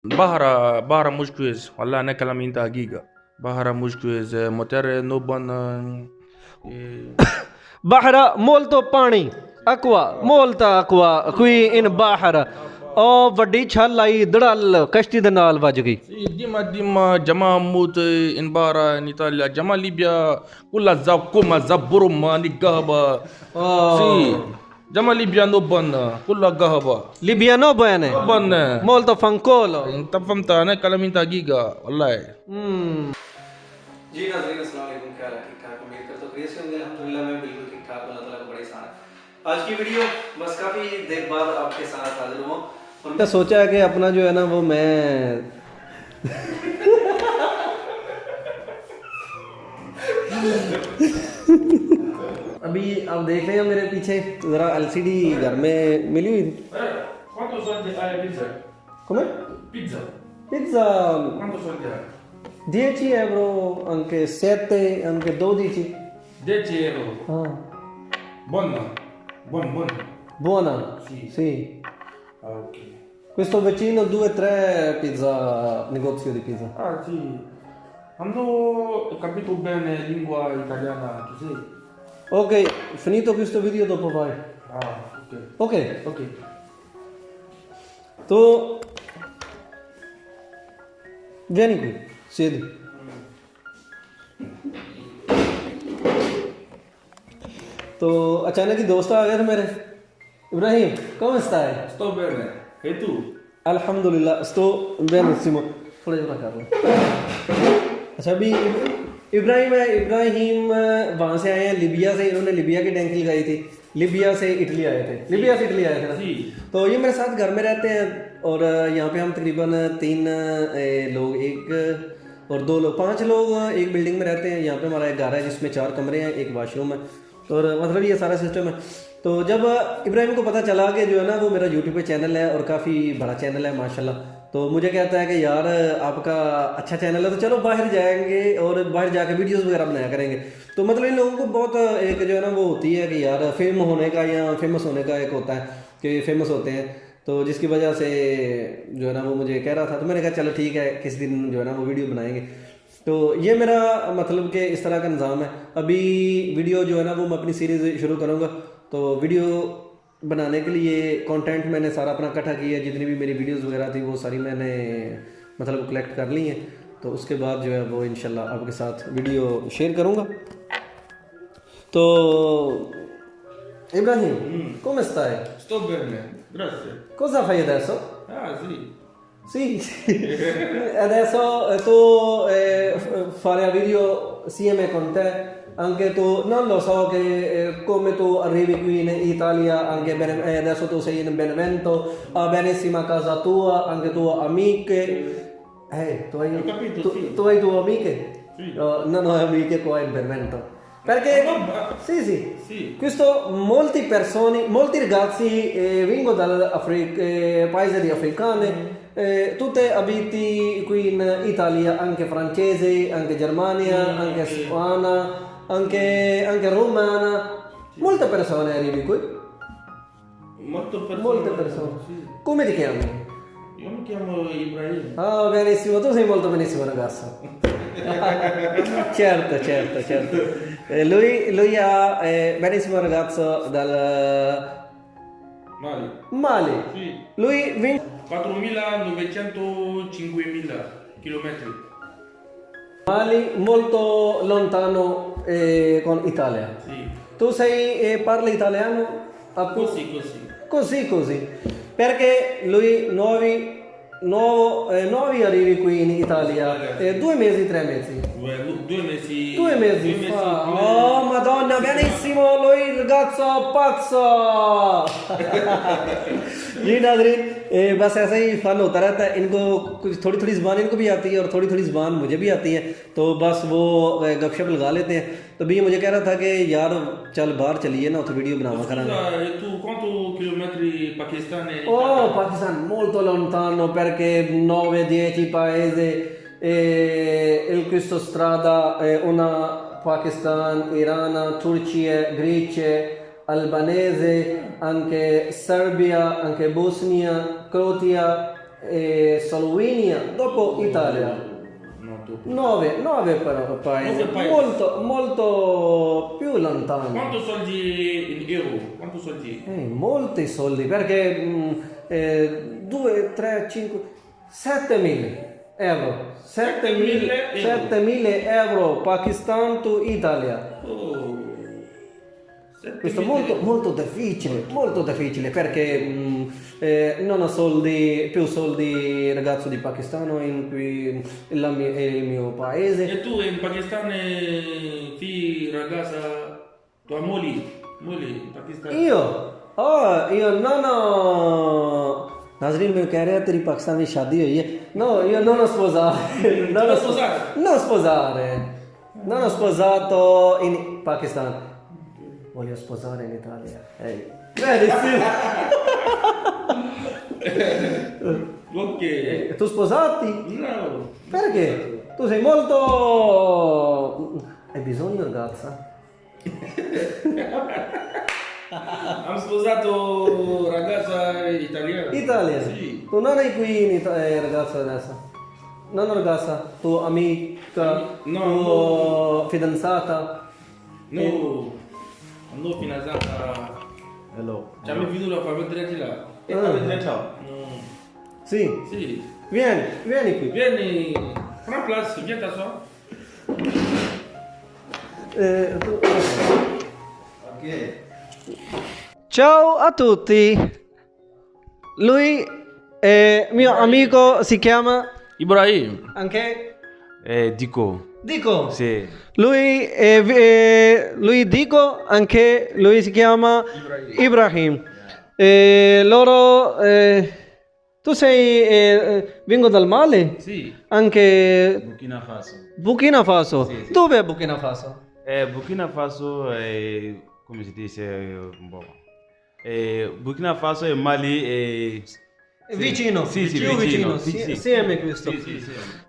Bahara mushkwiz, والله أنا كلام أنت حقيقة. Bahara mushkwiz, motor no ban. بحر molto पानी aqua molta aqua qui in bahar او ਵੱਡੀ ਛੱਲ ਆਈ ਧੜਲ ਕਸ਼ਤੀ ਦੇ ਨਾਲ ਵੱਜ ਗਈ ديما جماعة موت in Bahara in Italia, جماعة Libya كلها زبكما زبرما نقابة. Sì, جماعة Libya no ban كلها قهبة. ليبيا نو بene ban. molto fancolo. أنت فهمت أنا كلام أنت حقيقة والله. जी नाज़रीन अस्सलाम वालेकुम, क्या हाल है? ठीक ठाक, उम्मीद करता हूँ खैरियत से होंगे। अल्हम्दुलिल्लाह मैं बिल्कुल ठीक ठाक, अल्लाह ताला का बड़ा एहसान है। आज की वीडियो बस काफ़ी देर बाद आपके साथ हाजिर हुआ और मैं सोचा कि अपना जो है ना वो मैं अभी आप देख रहे हैं मेरे पीछे ज़रा एलसीडी घर में मिली हुई थी। ¿Cuántos son de pizza? Come? Pizza. Pizza ¿Cuántos son de 10 euro, anche 7, anche 12. 10 euro. Ah, Buona. Buon. buona? Sì. Sì. Ah, ok. Questo vicino 2-3 pizza, negozio di pizza. Ah, sì. Hanno capito bene lingua italiana, tu sei? Ok, finito questo video dopo vai. Ah, ok. Ok, Ok. tu vieni qui, siedi. तो अचानक ही दोस्त आ गए थे मेरे। Ibrahim, come stai? Sto bene. E tu? अल्हम्दुलिल्लाह, sto benissimo. थोड़ा जरा कर लो। अच्छा अभी इब्राहिम है, इब्राहिम वहाँ से आए हैं लिबिया से, इन्होंने लिबिया की टैंकी लगाई थी। लिबिया से इटली आए थे, लिबिया से इटली आए थे ना। तो ये मेरे साथ घर में रहते हैं और यहाँ पे हम तकरीबन 3 लोग, एक और 2 लोग, 5 लोग एक बिल्डिंग में रहते हैं। यहाँ पे हमारा एक घर है जिसमें 4 कमरे हैं, एक वाशरूम है और मतलब ये सारा सिस्टम है। तो जब इब्राहिम को पता चला कि जो है ना वो मेरा यूट्यूब पे चैनल है और काफ़ी बड़ा चैनल है माशाल्लाह, तो मुझे कहता है कि यार आपका अच्छा चैनल है तो चलो बाहर जाएंगे और बाहर जाके वीडियोस वगैरह बनाया करेंगे। तो मतलब इन लोगों को बहुत एक जो है ना वो होती है कि यार फेम होने का या फेमस होने का एक होता है कि फेमस होते हैं, तो जिसकी वजह से जो है ना वो मुझे कह रहा था। तो मैंने कहा चलो ठीक है, किस दिन जो है ना वो वीडियो बनाएंगे। तो ये मेरा मतलब कि इस तरह का निज़ाम है। अभी वीडियो जो है ना वो मैं अपनी सीरीज़ शुरू करूँगा, तो वीडियो बनाने के लिए कंटेंट मैंने सारा अपना इकट्ठा किया है। जितनी भी मेरी वीडियोस वगैरह थी वो सारी मैंने मतलब कलेक्ट कर ली हैं। तो उसके बाद जो है वो इंशाल्लाह आपके साथ वीडियो शेयर करूँगा। तो Ibrahim, come stai? Sto bene. Grazie. Cosa fai adesso? Ah, sì. Sì, adesso tu fare video assieme con te, anche tu, non lo so che come tu arrivi qui in Italia, anche adesso tu sei in Benevento, a benissima casa tua, anche tue amiche, tu hai, capito, sì. tu hai tue amiche? Sì. Non ho amiche qua in Benevento. Perché sì. Questo molti persone, molti ragazzi vengono dall'Africa, paesi di africani, tutte abiti qui in Italia, anche francese, anche Germania, anche Spagna, anche romana. Molte persone arrivano qui. Molte persone. Sì. Come ti chiami? Io mi chiamo Ibrahim. Ah, benissimo, tu sei molto benissimo ragazzo. certo. Lui è benissimo ragazzo dal Mali. Sì. Lui 4.900, 5.000 chilometri. Mali molto lontano con Italia. Sì. Tu parli italiano? Così. Perché lui nuovi arrivi qui in Italia 2 mesi, 3 mesi. 2 mesi fa. Oh madonna, benissimo, lui ragazzo pazzo. जी नाज़रीन, बस ऐसा ही फन होता रहता है। इनको कुछ थोड़ी ज़बान इनको भी आती है और थोड़ी ज़बान मुझे भी आती है, तो बस वो गपशप लगा लेते हैं। तो भी ये मुझे कह रहा था कि यार चल बाहर चलिए ना, तो वीडियो बनावा करांगे। Tu quanto chilometri Pakistan e Oh, Pakistan molto lontano perché 9-10 paesi questa strada una Pakistan, Iran, Turchia, Grecia, Albanese, anche Serbia, anche Bosnia, Croatia, e Slovenia, dopo Italia. 9 paesi, molto più lontano. Quanto soldi in euro? Quanto soldi? Molti soldi, perché 2, 3, 5, 7.000 euro. 7.000 euro Pakistan to Italia. Questo è molto difficile perché non ho più soldi ragazzo di Pakistan in cui il mio paese. E tu in Pakistan ti ragazza tua moglie in Pakistan? io non ho नाज़रीन मैं कह रहा है तेरी पाकिस्तान में शादी हुई है io non ho sposato in Pakistan, voglio sposare in Italia. Ok. Tu sposati? No. Perché? Tu sei molto... Hai bisogno ragazza? Ho sposato ragazza italiana. Italia? Sì. Tu non hai qui ragazza adesso? Non ragazza, tu amica, No. Fidanzata? No, fidanzata. Hello. Ci abbiamo veduto la famiglia diretti là. Sì. Sì. Vieni qui. Vieni, prends place, viens t'asseoir. Ciao a tutti. Lui è mio amico, si chiama Ibrahim. anche Dico. Dico. Sì. Lui Dico, anche lui si chiama Ibrahim. Loro tu sei vengo dal Mali? Sì. Anche Burkina Faso. Burkina Faso. Sì. Dove è Burkina Faso? Burkina Faso è, come si dice, boh. Burkina Faso e Mali Vicino, sì, vicino. sì. Same questo. sì.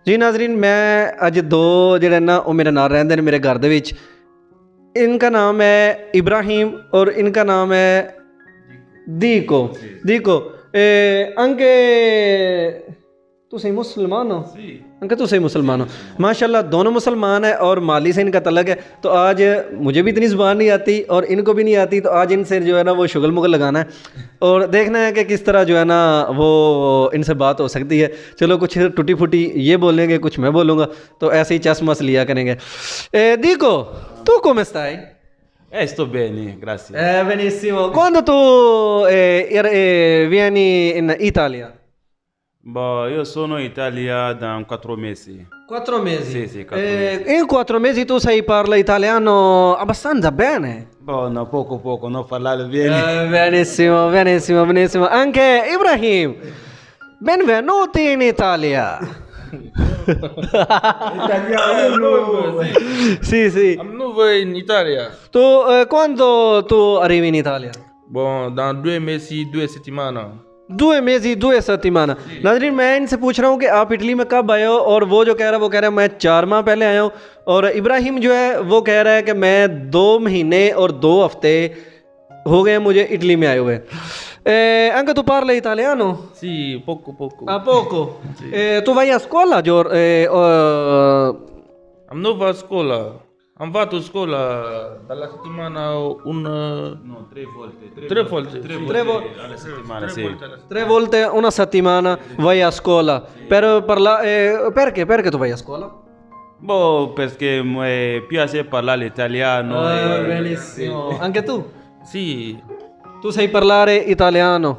जी नाज़रीन मैं आज दो ਜਿਹੜੇ ਨਾ ਉਹ ਮੇਰੇ ਨਾਲ ਰਹਿੰਦੇ ਨੇ ਮੇਰੇ ਘਰ ਦੇ ਵਿੱਚ इनका नाम है इब्राहिम और इनका नाम है दीको anche tu sei मुसलमान हो Sì. अंकल तो सही मुसलमान हो माशाल्लाह दोनों मुसलमान हैं और माली से इनका तलक है तो आज मुझे भी इतनी ज़ुबान नहीं आती और इनको भी नहीं आती तो आज इनसे जो है ना वो शुगल मुगल लगाना है और देखना है कि किस तरह जो है ना वो इनसे बात हो सकती है। चलो कुछ टूटी फूटी ये बोलेंगे कुछ मैं बोलूँगा तो ऐसे ही चस मस लिया करेंगे। Dico tu come stai? Sto bene, grazie. Benissimo. Quando tu vieni in Italia? Boh, io sono in Italia da 4 mesi. 4 mesi? Sì, 4 mesi. In 4 mesi tu parla italiano abbastanza bene. Boh, no, poco, non parlare bene. Benissimo. Anche Ibrahim, benvenuti in Italia. Italiano. Sì. I'm nuovo in Italia. Tu quando tu arrivi in Italia? Bon, dans 2 mesi, 2 settimane. 2 mesi 2 settimane। नाज़रीन मैं इनसे पूछ रहा हूँ कि आप इटली में कब आए हो और वो जो कह रहा है मैं 4 माह पहले आया हूँ और इब्राहिम जो है वो कह रहा है कि मैं 2 महीने और 2 हफ्ते हो गए मुझे इटली में आए हुए। Anche tu parli italiano? Sì, poco. Poco? Sì. Tu vai a scuola? I'm nuovo a scuola. Am fatto a scuola dalla settimana No, 3 volte. 3 volte. 3 volte alla settimana, sì. 3 volte una settimana vai a scuola per parlare. Perché tu vai a scuola? Boh, perché mi piace parlare italiano. Benissimo. Anche tu? Sì. Tu sai parlare italiano?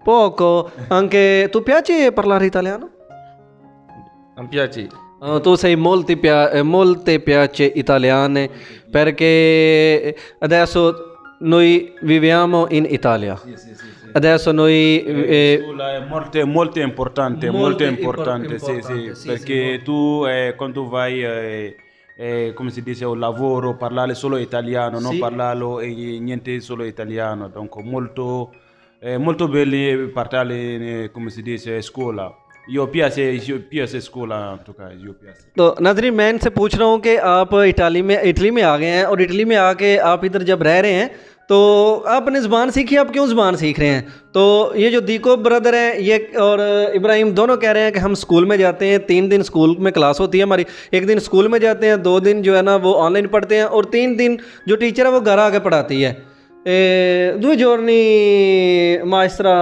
Poco. Anche tu piace parlare italiano? Mi piace. Tu sei molte piace italiane perché adesso noi viviamo in Italia. Sì. Adesso noi è molto importante, sì. Perché tu quando vai come si dice un lavoro parlare solo italiano, non parlare niente solo italiano, donc molto bello parlare come si dice scuola. Io piace scuola in tutto caso, io piace. تو ناظرین میں ان سے پوچھ رہا ہوں کہ آپ اٹلی میں آ گئے ہیں اور اٹلی میں آ کے آپ ادھر جب رہ رہے ہیں تو آپ نے زبان سیکھی, آپ کیوں زبان سیکھ رہے ہیں؟ تو یہ جو دیکو برادر ہیں یہ اور ابراہیم دونوں کہہ رہے ہیں کہ ہم اسکول میں جاتے ہیں, 3 دن اسکول میں کلاس ہوتی ہے ہماری, 1 دن اسکول میں جاتے ہیں, 2 دن جو ہے نا وہ آن لائن پڑھتے ہیں اور 3 دن جو ٹیچر ہے وہ گھر آ کے پڑھاتی ہے. 2 giorni maestra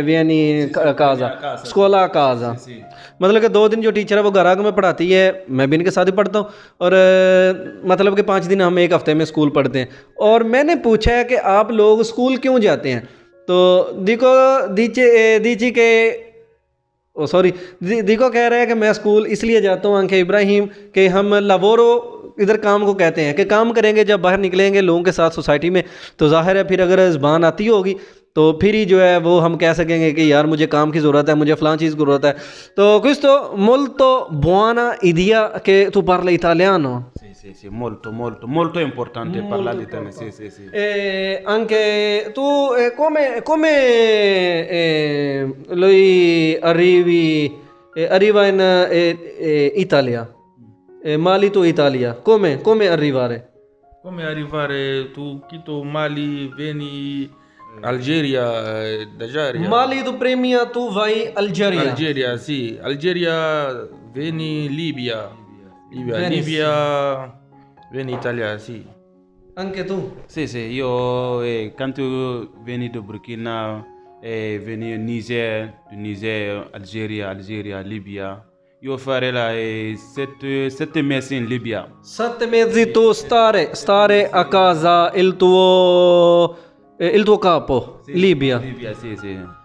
vieni a casa, scuola a casa. مطلب کہ 2 دن جو ٹیچر ہے وہ گھر آ کے میں پڑھاتی ہے, میں بھی ان کے ساتھ ہی پڑھتا ہوں, اور مطلب کہ 5 دن ہم 1 ہفتے میں اسکول پڑھتے ہیں. اور میں نے پوچھا ہے کہ آپ لوگ اسکول کیوں جاتے ہیں, تو دیچی کے دیکھو کہہ رہے ہیں کہ میں اسکول اس لیے جاتا ہوں کہ ابراہیم کہ ہم لاورو ادھر کام کو کہتے ہیں کہ کام کریں گے جب باہر نکلیں گے لوگوں کے ساتھ سوسائٹی میں, تو ظاہر ہے پھر اگر زبان آتی ہوگی تو پھر ہی جو ہے وہ ہم کہہ سکیں گے کہ یار مجھے کام کی ضرورت ہے, مجھے فلاں چیز کی ضرورت ہے. تو questo molto buona idea che tu parli italiano. Sì, molto importante parlare italiano, sì. Anche tu come lui arriva in Italia, Mali to Italia, come arrivare? Come arrivare tu Quito, Mali, vieni Algeria, Dajaria. Mali tu prima tu vai Algeria. Algeria, sì. Algeria, vieni Libia, vieni Italia, sì. Anche tu? Sì, io quando veni da Burkina, veni Niger, Algeria, Libia. Io farei 7 mesi in Libia. 7 mesi tu stare a casa il tuo capo, Libia. Libia, sì,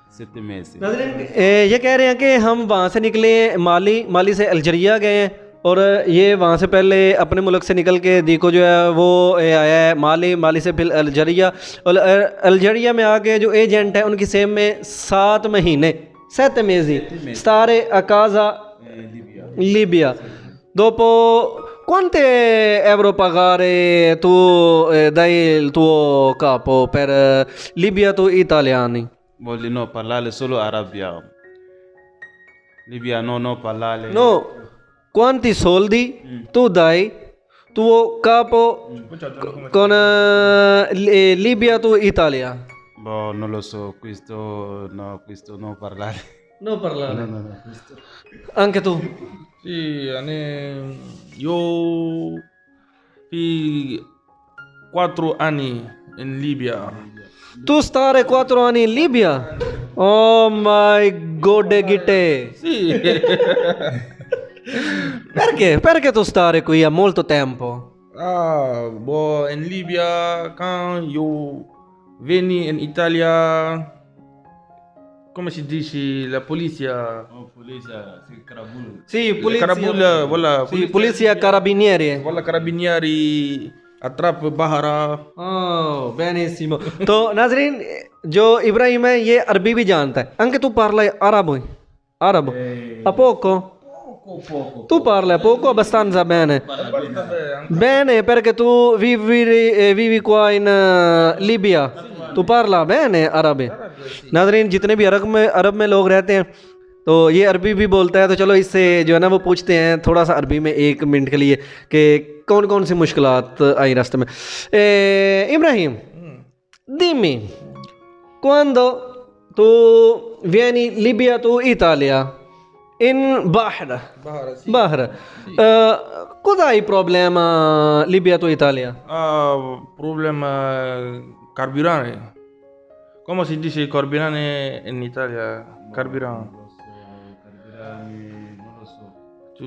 7 mesi. یہ کہہ رہے ہیں کہ ہم وہاں سے نکلے مالی سے الجیریا گئے ہیں, اور یہ وہاں سے پہلے اپنے ملک سے نکل کے دیکھو جو ہے وہ آیا ہے مالی سے پھر الجیریا, اور الجیریا میں آ کے جو ایجنٹ ہے ان کی سیم میں 7 مہینے 7 mesi stare a casa Libia. Dopo quante euro pagare tu dai il tuo capo per Libia to Italy? Voglio parlare solo arabo. Libia no parlare. No, quanti soldi tu dai tuo capo con Libia to Italia? Boh, non lo so, questo no parlare. No parlare. No, questo. Anche tu? Sì, io 4 anni in Libia. Tu stare 4 anni in Libia? Oh my god, Gite. Sì. Perché tu stare qui a molto tempo? Boh, in Libia quand io veni in Italia, come si dice, la polizia? Polizia, sì, carabinieri. Sì, polizia. Voilà, Sì, polizia carabinieri. Voilà, carabinieri attrape bahara. Oh, benissimo. تو ناظرین جو ابراہیم ہے یہ عربی بھی جانتا ہے. Anche tu parli arabo? A poco? Tu parli poco, abbastanza bene. Bene, perché tu vivi qua in Libia. Tu parla bene عربی. ناظرین جتنے بھی عرب میں لوگ رہتے ہیں تو یہ عربی بھی بولتا ہے, تو چلو اس سے جو ہے نا وہ پوچھتے ہیں تھوڑا سا عربی میں 1 منٹ کے لیے کہ کون سی مشکلات آئی راستے میں. ابراہیم, dimmi, quando tu vieni Libia to Italia in Bahra, cosa hai problema Libia to Italia? Problema carburante. Come si dice carburante in Italia? Carburante.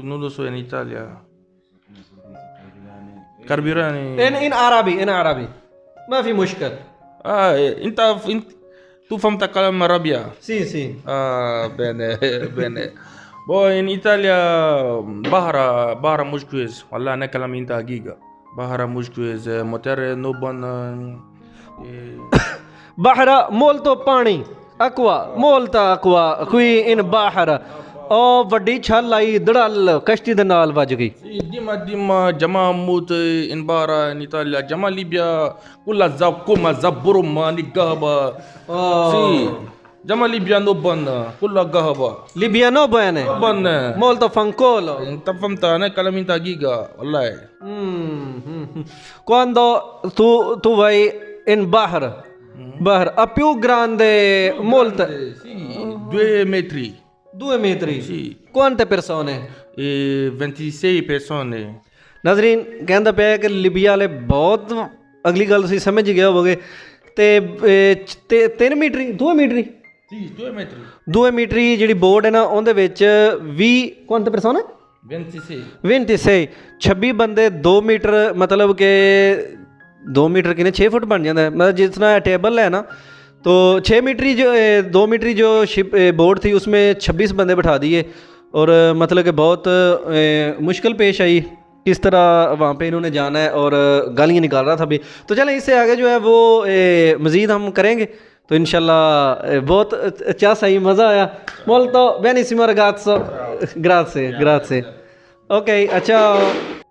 Non lo so in Italia. Carburante. In عربي ما في مشكل. انت tu فهمت كلام عربية؟ Sì. bene. Boh, in Italia bahra مش كويس, والله انا كلام انت حقيقة. bahra مش كويس, موتور no buon. Bahra molto pani, molta acqua qui in Bahra. ਉਹ ਵੱਡੀ ਛੱਲ ਆਈ ਧੜਲ ਕਸ਼ਤੀ ਦੇ ਨਾਲ ਵੱਜ ਗਈ. ديما جماعة موت in bahra in Italia, جماعة Libia كلها زبكم زبرم نكلé. Sì. Giamma Libiano buona, quella gahaba. Libiano bene. Buona. Molto fancolo. Inta famta, ne calamita giga, wallahi. Quando tu vai in Bahar, a più grande, molto. Sì, 2 metri. 2 metri? Sì. Quante persone? 26 persone. ਨਾਜ਼ਰੀਨ ਕਹਿੰਦਾ ਪਿਆ ਕਿ ਲਿਬੀਆ ਵਾਲੇ ਬਹੁਤ ਅਗਲੀ ਗੱਲ ਤੁਸੀਂ ਸਮਝ ਗਏ ਹੋਵੋਗੇ ਤੇ 3 ਮੀਟਰੀ 2 ਮੀਟਰੀ Sì, 2 metri. 2 ਮੀਟਰੀ ਜਿਹੜੀ ਬੋਰਡ ਹੈ ਨਾ ਉਹਦੇ ਵਿੱਚ 20 quante persone? 26. 26 26 ਬੰਦੇ 2 ਮੀਟਰ मतलब कि 2 मीटर कितने 6 फुट बन जाता है मतलब जितना टेबल है ना तो 6 मीटरी जो 2 मीटरी जो शिप बोर्ड थी उसमें 26 बंदे बैठा दिए और मतलब कि बहुत मुश्किल पेश आई किस तरह वहाँ पे इन्होंने जाना है और गालियाँ निकाल रहा था अभी। तो चलें इससे आगे जो है वो मज़ीद हम करेंगे तो इंशाल्लाह बहुत अच्छा सही मज़ा आया। मोल्तो बेनिसिमो ragazzo, grazie, grazie। ओके अच्छा